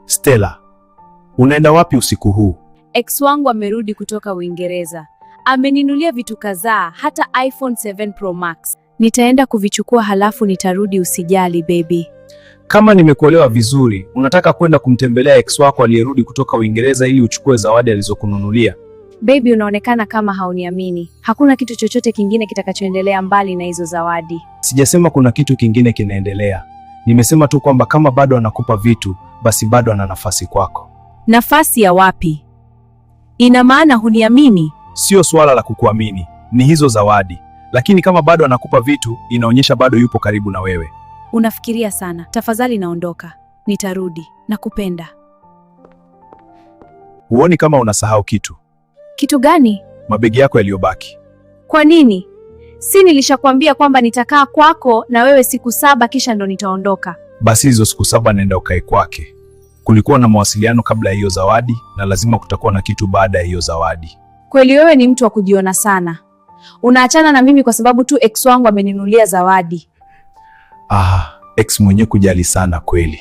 Stella, unaenda wapi usiku huu? Ex wangu amerudi kutoka Uingereza. Ameninunulia vitu kadhaa, hata iPhone 7 Pro Max. Nitaenda kuvichukua halafu nitarudi, usijali baby. Kama nimekuelewa vizuri, unataka kwenda kumtembelea ex wako aliyerudi kutoka Uingereza ili uchukue zawadi alizokununulia. Baby, unaonekana kama hauniamini. Hakuna kitu chochote kingine kitakachoendelea mbali na hizo zawadi. Sijasema kuna kitu kingine kinaendelea. Nimesema tu kwamba kama bado anakupa vitu, basi bado ana nafasi kwako. Nafasi ya wapi? Ina maana huniamini? Sio swala la kukuamini, ni hizo zawadi. Lakini kama bado anakupa vitu, inaonyesha bado yupo karibu na wewe. Unafikiria sana. Tafadhali naondoka. Nitarudi. Nakupenda. Huoni kama unasahau kitu? Kitu gani? Mabegi yako yaliyobaki. Kwa nini? Si nilishakwambia kwamba nitakaa kwako na wewe siku 7 kisha ndo nitaondoka. Basi hizo siku 7 nenda ukae kwake. Kulikuwa na mawasiliano kabla ya hiyo zawadi na lazima kutakuwa na kitu baada ya hiyo zawadi. Kweli wewe ni mtu wa kujiona sana. Unaachana na mimi kwa sababu tu ex wangu ameninunulia zawadi. Ex mwenye kujali sana kweli.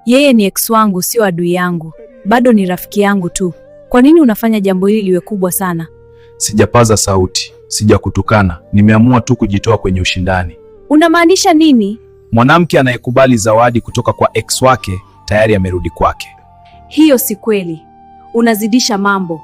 Yeye ni ex wangu, sio adui yangu. Bado ni rafiki yangu tu. Kwa nini unafanya jambo hili liwe kubwa sana? Sijapaza sauti, sijakutukana. Nimeamua tu kujitoa kwenye ushindani. Unamaanisha nini? Mwanamke anayekubali zawadi kutoka kwa ex wake tayari amerudi kwake. Hiyo si kweli. Unazidisha mambo.